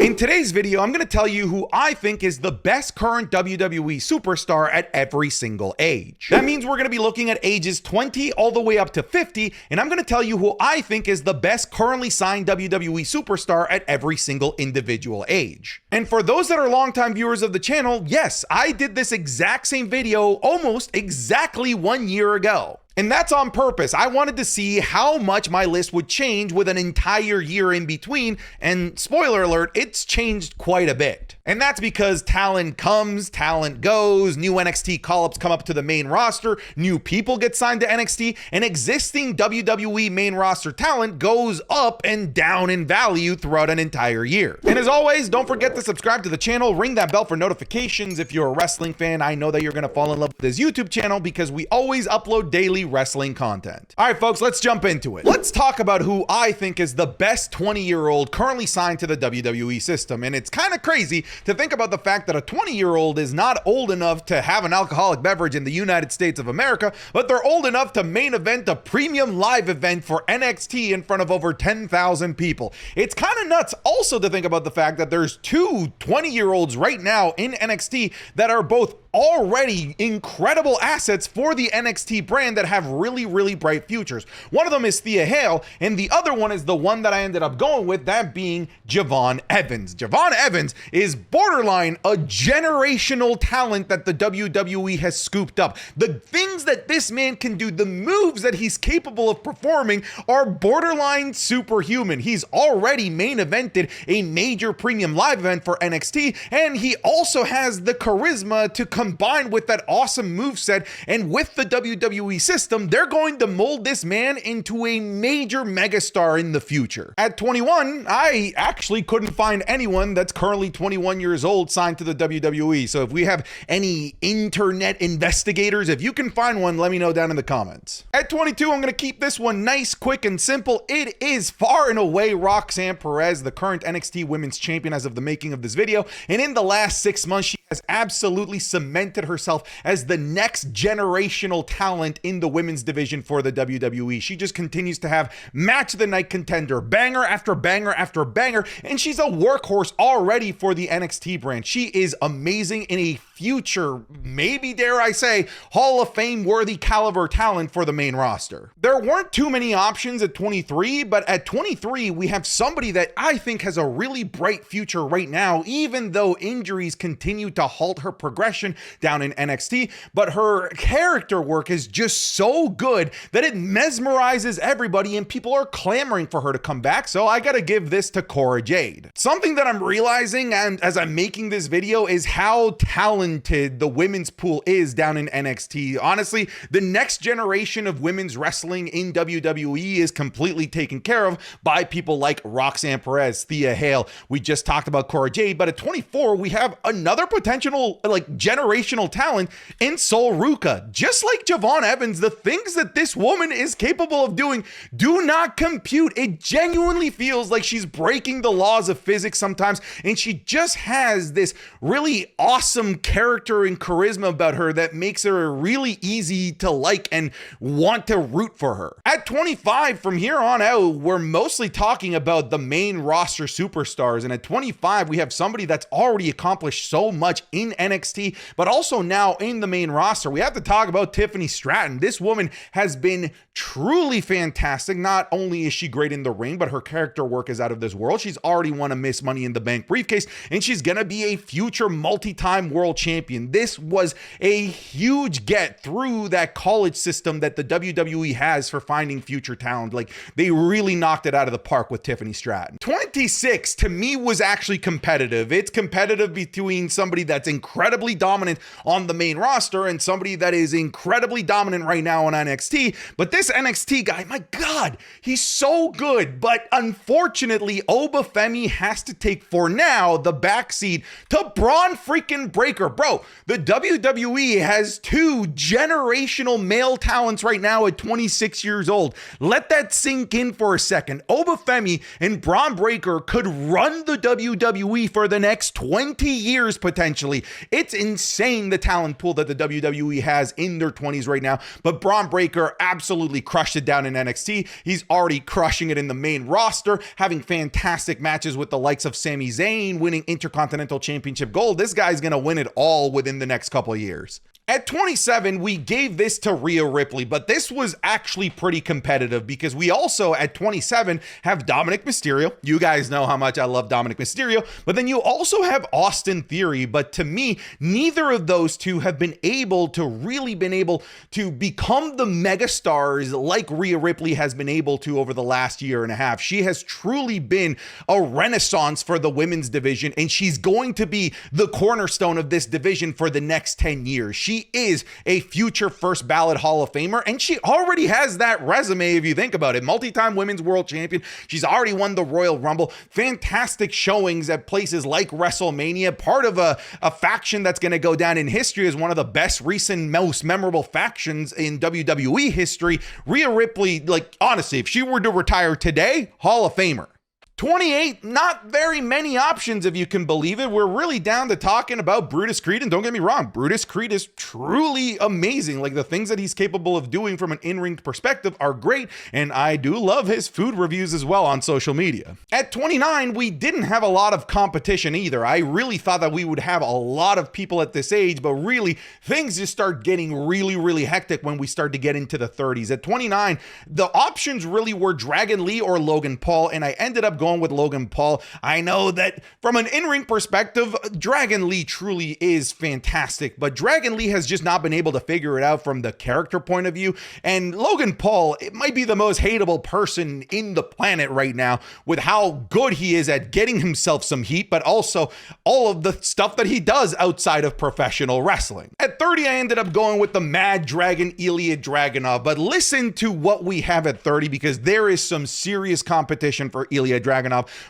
In today's video, I'm going to tell you who I think is the best current WWE superstar at every single age. That means we're going to be looking at ages 20 all the way up to 50, and I'm going to tell you who I think is the best currently signed WWE superstar at every single individual age. And for those that are longtime viewers of the channel, yes, I did this exact same video almost exactly 1 year ago. And that's on purpose. I wanted to see how much my list would change with an entire year in between, and spoiler alert, it's changed quite a bit. And that's because talent comes, talent goes, new NXT call-ups come up to the main roster, new people get signed to NXT, and existing WWE main roster talent goes up and down in value throughout an entire year. And as always, don't forget to subscribe to the channel, ring that bell for notifications. If you're a wrestling fan, I know that you're gonna fall in love with this YouTube channel because we always upload daily wrestling content. All right, folks, let's jump into it. Let's talk about who I think is the best 20-year-old currently signed to the WWE system. And it's kind of crazy to think about the fact that a 20-year-old is not old enough to have an alcoholic beverage in the United States of America, but they're old enough to main event a premium live event for NXT in front of over 10,000 people. It's kind of nuts also to think about the fact that there's two 20-year-olds right now in NXT that are both already incredible assets for the NXT brand that have really, really bright futures. One of them is Thea Hale, and the other one is the one that I ended up going with, that being Javon Evans. Javon Evans is borderline a generational talent that the WWE has scooped up. The things that this man can do, the moves that he's capable of performing are borderline superhuman. He's already main evented a major premium live event for NXT, and he also has the charisma to combine with that awesome moveset, and with the WWE system, they're going to mold this man into a major megastar in the future. At 21, I actually couldn't find anyone that's currently 21 years old signed to the WWE. So if we have any internet investigators, if you can find one, let me know down in the comments. At 22, I'm going to keep this one nice, quick, and simple. It is far and away Roxanne Perez, the current NXT Women's Champion as of the making of this video. And in the last 6 months, she has absolutely cemented herself as the next generational talent in the women's division for the WWE. She just continues to have match of the night contender, banger after banger after banger, and she's a workhorse already for the NXT brand. She is amazing in a future, maybe dare I say, Hall of Fame worthy caliber talent for the main roster. There weren't too many options at 23, but at 23, we have somebody that I think has a really bright future right now, even though injuries continue to halt her progression down in NXT, but her character work is just so good that it mesmerizes everybody and people are clamoring for her to come back. So I gotta give this to Cora Jade. Something that I'm realizing, and as I'm making this video, is how talented the women's pool is down in NXT. Honestly, the next generation of women's wrestling in WWE is completely taken care of by people like Roxanne Perez, Thea Hale. We just talked about Cora Jade, but at 24, we have another potential generational talent in Sol Ruca. Just like Javon Evans, the things that this woman is capable of doing do not compute. It genuinely feels like she's breaking the laws of physics sometimes, and she just has this really awesome character and charisma about her that makes her really easy to like and want to root for her. At 25, from here on out, we're mostly talking about the main roster superstars, and at 25, we have somebody that's already accomplished so much in NXT, but also now in the main roster. We have to talk about Tiffany Stratton. This woman has been truly fantastic. Not only is she great in the ring, but her character work is out of this world. She's already won a Miss Money in the Bank briefcase, and she's gonna be a future multi-time world champion. This was a huge get through that college system that the WWE has for finding future talent. Like, they really knocked it out of the park with Tiffany Stratton. 26 to me was actually competitive. It's competitive between somebody that's incredibly dominant on the main roster and somebody that is incredibly dominant right now on NXT. But this NXT guy, my God, he's so good. But unfortunately, Oba Femi has to take, for now, the backseat to Braun freaking Breaker. Bro, the WWE has two generational male talents right now at 26 years old. Let that sink in for a second. Obafemi and Bron Breakker could run the WWE for the next 20 years potentially. It's insane the talent pool that the WWE has in their 20s right now, but Bron Breakker absolutely crushed it down in NXT. He's already crushing it in the main roster, having fantastic matches with the likes of Sami Zayn, winning Intercontinental Championship gold. This guy's gonna win it all within the next couple of years. At 27, we gave this to Rhea Ripley, but this was actually pretty competitive because we also, at 27, have Dominic Mysterio. You guys know how much I love Dominic Mysterio, but then you also have Austin Theory. But to me, neither of those two have been able to become the megastars like Rhea Ripley has been able to over the last year and a half. She has truly been a renaissance for the women's division, and she's going to be the cornerstone of this division for the next 10 years. She is a future first ballot Hall of Famer, and she already has that resume if you think about it. Multi-time women's world champion. She's already won the Royal Rumble. Fantastic showings at places like WrestleMania. Part of a faction that's going to go down in history as one of the best recent, most memorable factions in WWE history. Rhea Ripley, like, honestly, if she were to retire today, Hall of Famer. 28, not very many options if you can believe it. We're really down to talking about Brutus Creed, and don't get me wrong, Brutus Creed is truly amazing. Like, the things that he's capable of doing from an in-ring perspective are great, and I do love his food reviews as well on social media. At 29, we didn't have a lot of competition either. I really thought that we would have a lot of people at this age, but really, things just start getting really, really hectic when we start to get into the 30s. At 29, the options really were Dragon Lee or Logan Paul, and I ended up going with Logan Paul. I know that from an in-ring perspective, Dragon Lee truly is fantastic, but Dragon Lee has just not been able to figure it out from the character point of view, and Logan Paul, it might be the most hateable person in the planet right now with how good he is at getting himself some heat, but also all of the stuff that he does outside of professional wrestling. At 30, I ended up going with the Mad Dragon, Ilya Dragunov, but listen to what we have at 30 because there is some serious competition for Ilya Dragunov.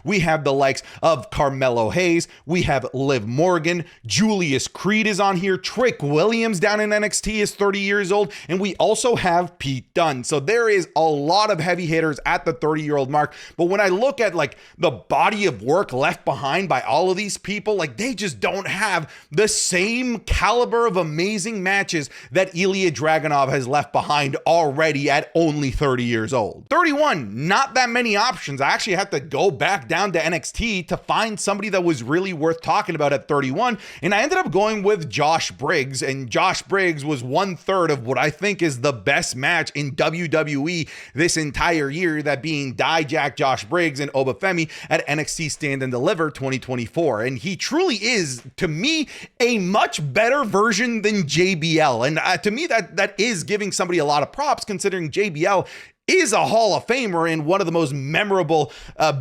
We have the likes of Carmelo Hayes. We have Liv Morgan. Julius Creed is on here. Trick Williams down in NXT is 30 years old. And we also have Pete Dunne. So there is a lot of heavy hitters at the 30-year-old mark. But when I look at like the body of work left behind by all of these people, like they just don't have the same caliber of amazing matches that Ilya Dragunov has left behind already at only 30 years old. 31, not that many options. I actually have to go back down to NXT to find somebody that was really worth talking about at 31, and I ended up going with Josh Briggs, and Josh Briggs was 1/3 of what I think is the best match in WWE this entire year, that being Dijak Josh Briggs and Obafemi at NXT Stand and Deliver 2024, and he truly is, to me, a much better version than JBL, and to me that is giving somebody a lot of props, considering JBL is a Hall of Famer and one of the most memorable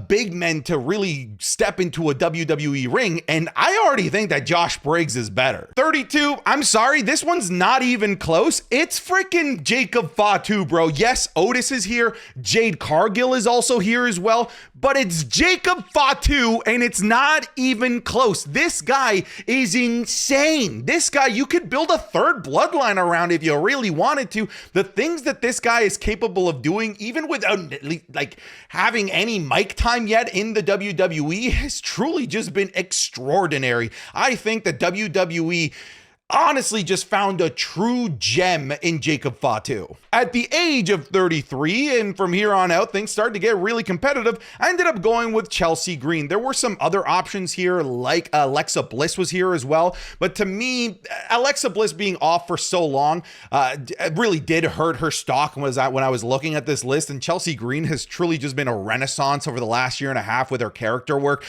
big men to really step into a WWE ring. And I already think that Josh Briggs is better. 32, I'm sorry, this one's not even close. It's freaking Jacob Fatu, bro. Yes, Otis is here. Jade Cargill is also here as well. But it's Jacob Fatu, and it's not even close. This guy is insane. This guy, you could build a third bloodline around if you really wanted to. The things that this guy is capable of doing, even without like having any mic time yet in the WWE, has truly just been extraordinary. I think that WWE honestly just found a true gem in Jacob Fatu. At the age of 33, and from here on out, things started to get really competitive, I ended up going with Chelsea Green. There were some other options here, like Alexa Bliss was here as well, but to me, Alexa Bliss being off for so long really did hurt her stock when I was looking at this list, and Chelsea Green has truly just been a renaissance over the last year and a half with her character work.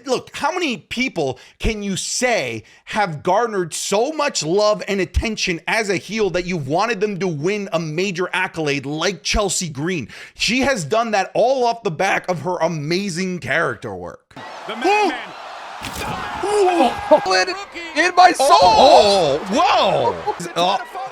Look, how many people can you say have garnered so much love and attention as a heel that you wanted them to win a major accolade like Chelsea Green? She has done that all off the back of her amazing character work. The Madman. In my soul! Oh, whoa!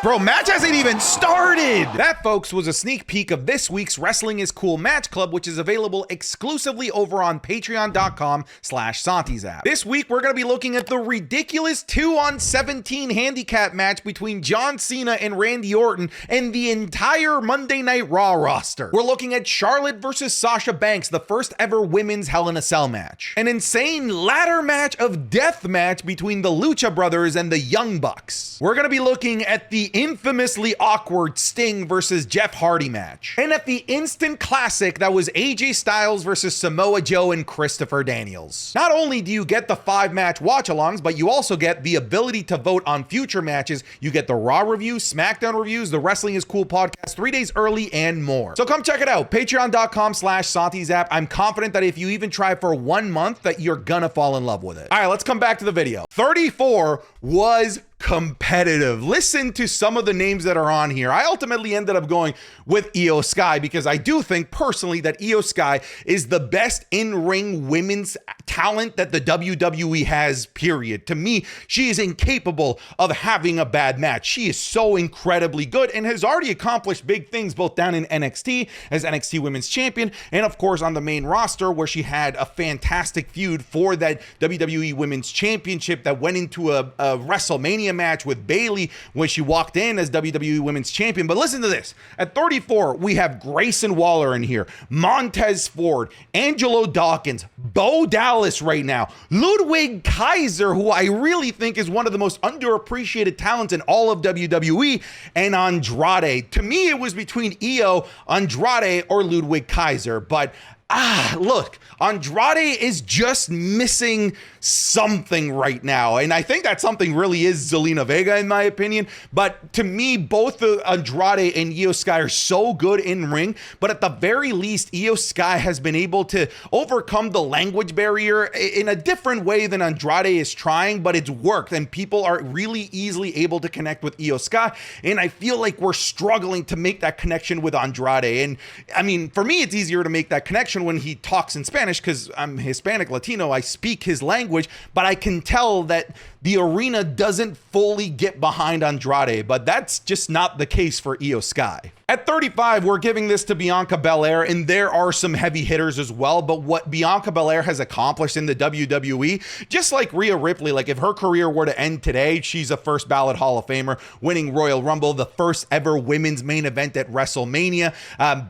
Bro, match hasn't even started. That, folks, was a sneak peek of this week's Wrestling is Cool Match Club, which is available exclusively over on patreon.com/SantiZap. This week, we're going to be looking at the ridiculous 2-on-17 handicap match between John Cena and Randy Orton and the entire Monday Night Raw roster. We're looking at Charlotte versus Sasha Banks, the first ever women's Hell in a Cell match. An insane ladder match of death match between the Lucha Brothers and the Young Bucks. We're going to be looking at the infamously awkward Sting versus Jeff Hardy match. And at the instant classic that was AJ Styles versus Samoa Joe and Christopher Daniels. Not only do you get the 5-match watch-alongs, but you also get the ability to vote on future matches. You get the Raw reviews, SmackDown reviews, the Wrestling is Cool podcast 3 days early, and more. So come check it out. Patreon.com/SantiZap. I'm confident that if you even try for 1 month, that you're gonna fall in love with it. All right, let's come back to the video. 34 was competitive. Listen to some of the names that are on here. I ultimately ended up going with Io Sky because I do think personally that Io Sky is the best in-ring women's talent that the WWE has, period. To me, she is incapable of having a bad match. She is so incredibly good and has already accomplished big things both down in NXT as NXT Women's Champion and of course on the main roster where she had a fantastic feud for that WWE Women's Championship that went into a WrestleMania match with Bayley when she walked in as WWE Women's Champion. But listen to this. At 34, we have Grayson Waller in here, Montez Ford, Angelo Dawkins, Bo Dallas right now, Ludwig Kaiser, who I really think is one of the most underappreciated talents in all of WWE, and Andrade. To me, it was between Io, Andrade, or Ludwig Kaiser, but look, Andrade is just missing something right now. And I think that something really is Zelina Vega, in my opinion. But to me, both Andrade and Io Sky are so good in ring. But at the very least, Io Sky has been able to overcome the language barrier in a different way than Andrade is trying, but it's worked. And people are really easily able to connect with Io Sky. And I feel like we're struggling to make that connection with Andrade. And I mean, for me, it's easier to make that connection when he talks in Spanish because I'm Hispanic Latino. I speak his language, but I can tell that the arena doesn't fully get behind Andrade, but that's just not the case for Io Sky. At 35, we're giving this to Bianca Belair, and there are some heavy hitters as well, but what Bianca Belair has accomplished in the WWE, just like Rhea Ripley, like if her career were to end today, she's a first ballot Hall of Famer, winning Royal Rumble, the first ever women's main event at WrestleMania,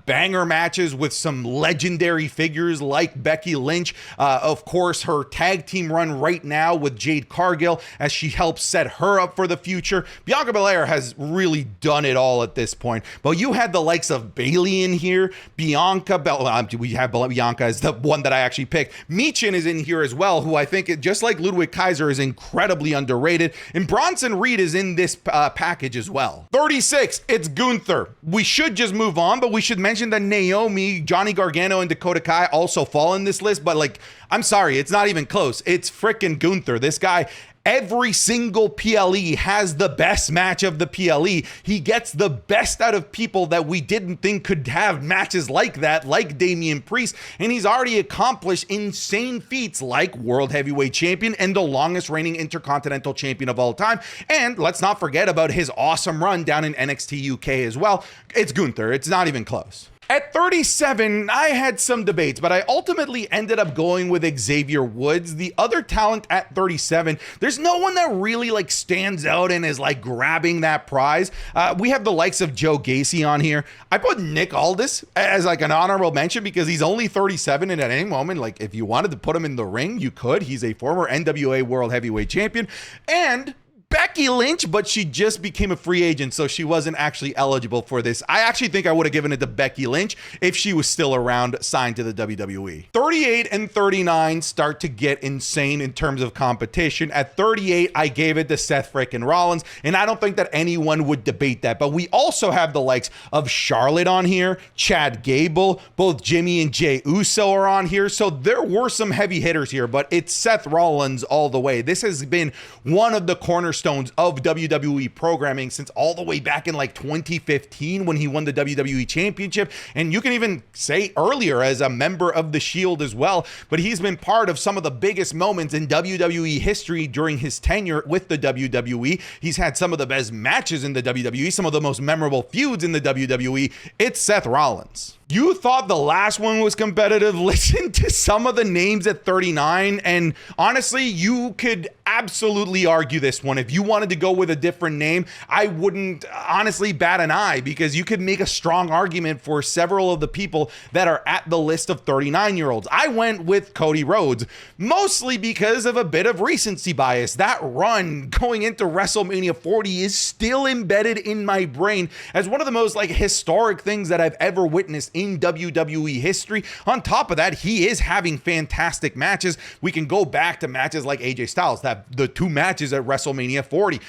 banger matches with some legendary figures like Becky Lynch, of course, her tag team run right now with Jade Cargill as she helps set her up for the future. Bianca Belair has really done it all at this point, but you had the likes of Bayley in here, we have Bianca as the one that I actually picked. Michin is in here as well, who I think, just like Ludwig Kaiser, is incredibly underrated, and Bronson Reed is in this package as well. 36, it's Gunther. We should just move on, but we should mention that Naomi, Johnny Gargano, and Dakota Kai also fall in this list, but like, I'm sorry, it's not even close. It's frickin' Gunther. This guy, every single PLE has the best match of the PLE. He gets the best out of people that we didn't think could have matches like that, like Damian Priest, and he's already accomplished insane feats like World Heavyweight Champion and the longest reigning Intercontinental Champion of all time. And let's not forget about his awesome run down in NXT UK as well. It's Gunther. It's not even close. At 37, I had some debates, but I ultimately ended up going with Xavier Woods. The other talent at 37, there's no one that really like stands out and is like grabbing that prize. We have the likes of Joe Gacy on here. I put Nick Aldis as like an honorable mention because he's only 37, and at any moment, like if you wanted to put him in the ring, you could. He's a former NWA World Heavyweight Champion, and Becky Lynch, but she just became a free agent, so she wasn't actually eligible for this. I actually think I would have given it to Becky Lynch if she was still around, signed to the WWE. 38 and 39 start to get insane in terms of competition. At 38, I gave it to Seth frickin' Rollins, and I don't think that anyone would debate that. But we also have the likes of Charlotte on here, Chad Gable, both Jimmy and Jey Uso are on here, so there were some heavy hitters here, but it's Seth Rollins all the way. This has been one of the cornerstones cornerstones of WWE programming since all the way back in like 2015 when he won the WWE Championship. And you can even say earlier as a member of the Shield as well, but he's been part of some of the biggest moments in WWE history during his tenure with the WWE. He's had some of the best matches in the WWE, some of the most memorable feuds in the WWE. It's Seth Rollins. You thought the last one was competitive? Listen to some of the names at 39, and honestly, you could absolutely argue this one. If you wanted to go with a different name, I wouldn't honestly bat an eye, because you could make a strong argument for several of the people that are at the list of 39-year-olds. I went with Cody Rhodes, mostly because of a bit of recency bias. That run going into WrestleMania 40 is still embedded in my brain as one of the most historic things that I've ever witnessed in WWE history. On top of that, he is having fantastic matches. We can go back to matches like AJ Styles, the 2 matches at WrestleMania 40.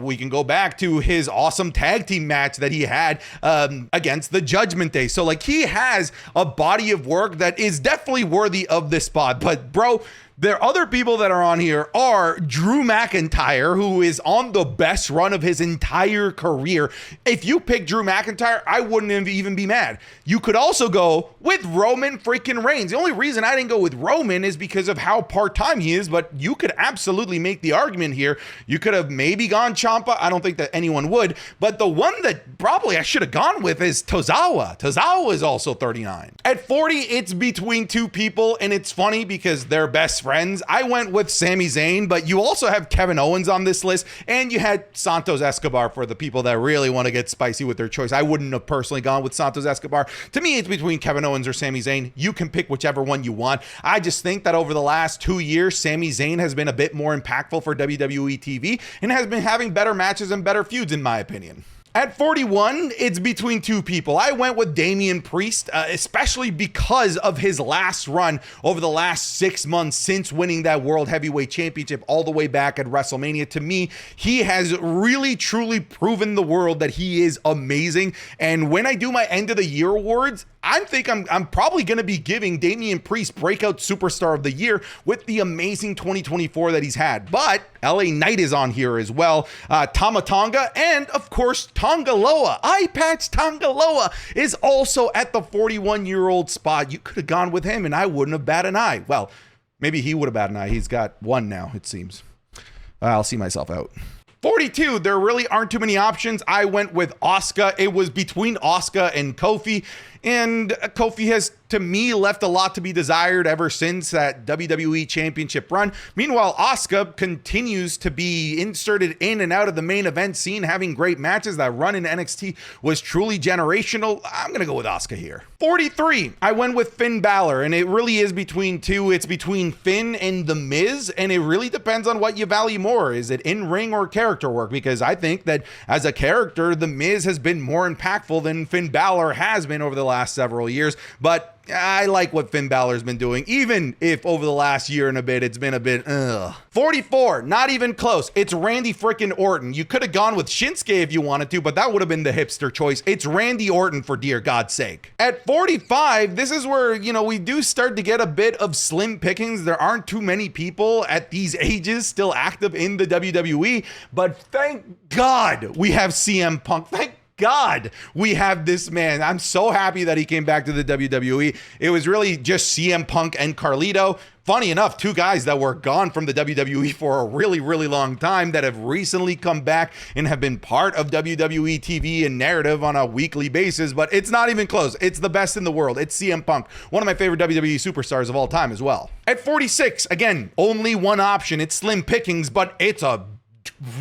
We can go back to his awesome tag team match that he had against the Judgment Day. So he has a body of work that is definitely worthy of this spot. But bro, there are other people that are on here are Drew McIntyre, who is on the best run of his entire career. If you pick Drew McIntyre, I wouldn't even be mad. You could also go with Roman freaking Reigns. The only reason I didn't go with Roman is because of how part-time he is, but you could absolutely make the argument here. You could have maybe gone Ciampa. I don't think that anyone would, but the one that probably I should have gone with is Tozawa. Tozawa is also 39. At 40, it's between 2 people, and it's funny because they're best friends. I went with Sami Zayn, but you also have Kevin Owens on this list, and you had Santos Escobar for the people that really want to get spicy with their choice. I wouldn't have personally gone with Santos Escobar. To me, it's between Kevin Owens or Sami Zayn. You can pick whichever one you want. I just think that over the last 2 years, Sami Zayn has been a bit more impactful for WWE TV and has been having better matches and better feuds, in my opinion. At 41, it's between 2 people. I went with Damian Priest, especially because of his last run over the last 6 months since winning that World Heavyweight Championship all the way back at WrestleMania. To me, he has really, truly proven the world that he is amazing. And when I do my end of the year awards, I'm probably going to be giving Damian Priest Breakout Superstar of the Year with the amazing 2024 that he's had. But LA Knight is on here as well. Tama Tonga, and of course, Tonga Loa. Eye Patch Tonga Loa is also at the 41-year-old spot. You could have gone with him, and I wouldn't have batted an eye. Well, maybe he would have batted an eye. He's got 1 now, it seems. I'll see myself out. 42, there really aren't too many options. I went with Asuka. It was between Asuka and Kofi, and Kofi has, to me, left a lot to be desired ever since that WWE Championship run. Meanwhile, Asuka continues to be inserted in and out of the main event scene, having great matches. That run in NXT was truly generational. I'm going to go with Asuka here. 43, I went with Finn Balor, and it really is between 2. It's between Finn and The Miz, and it really depends on what you value more. Is it in-ring or character work? Because I think that as a character, The Miz has been more impactful than Finn Balor has been over the last several years, but I like what Finn Balor's been doing, even if over the last year and a bit, it's been a bit, 44, not even close. It's Randy frickin' Orton. You could have gone with Shinsuke if you wanted to, but that would have been the hipster choice. It's Randy Orton, for dear God's sake. At 45, this is where, we do start to get a bit of slim pickings. There aren't too many people at these ages still active in the WWE, but thank God we have CM Punk. Thank God we have this man. I'm so happy that he came back to the WWE. It was really just CM Punk and Carlito. Funny enough, 2 guys that were gone from the WWE for a really, really long time that have recently come back and have been part of WWE TV and narrative on a weekly basis, but it's not even close. It's the best in the world. It's CM Punk, one of my favorite WWE superstars of all time as well. At 46, again, only 1 option. It's slim pickings, but it's a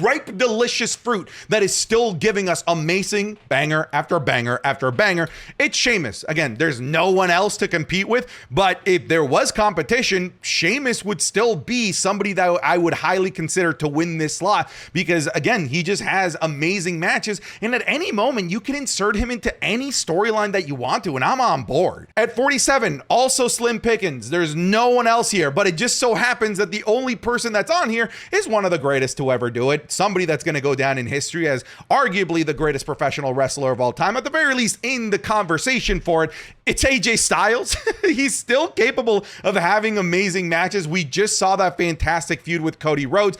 ripe, delicious fruit that is still giving us amazing banger after banger after banger. It's Sheamus. Again, there's no one else to compete with, but if there was competition, Sheamus would still be somebody that I would highly consider to win this slot because, again, he just has amazing matches, and at any moment, you can insert him into any storyline that you want to, and I'm on board. At 47, also slim pickings. There's no one else here, but it just so happens that the only person that's on here is one of the greatest to ever do it. Somebody that's going to go down in history as arguably the greatest professional wrestler of all time, at the very least in the conversation for it. It's AJ Styles. He's still capable of having amazing matches. We just saw that fantastic feud with Cody Rhodes.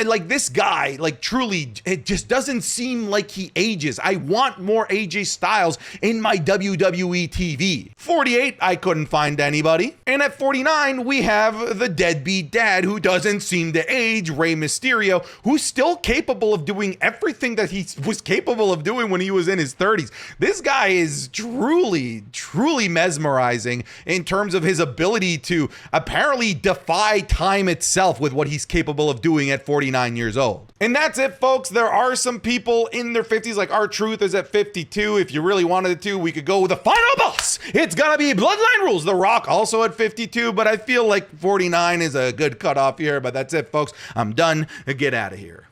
Like, this guy, like, truly, it just doesn't seem like he ages. I want more AJ Styles in my WWE TV. 48, I couldn't find anybody. And at 49, we have the deadbeat dad who doesn't seem to age, Rey Mysterio, who's still capable of doing everything that he was capable of doing when he was in his 30s. This guy is truly mesmerizing in terms of his ability to apparently defy time itself with what he's capable of doing at 49 years old. And that's it, folks. There are some people in their 50s, like R-Truth is at 52. If you really wanted to, we could go with the final boss. It's gonna be Bloodline Rules. The Rock also at 52, but I feel like 49 is a good cutoff here. But that's it, folks. I'm done. Get out of here.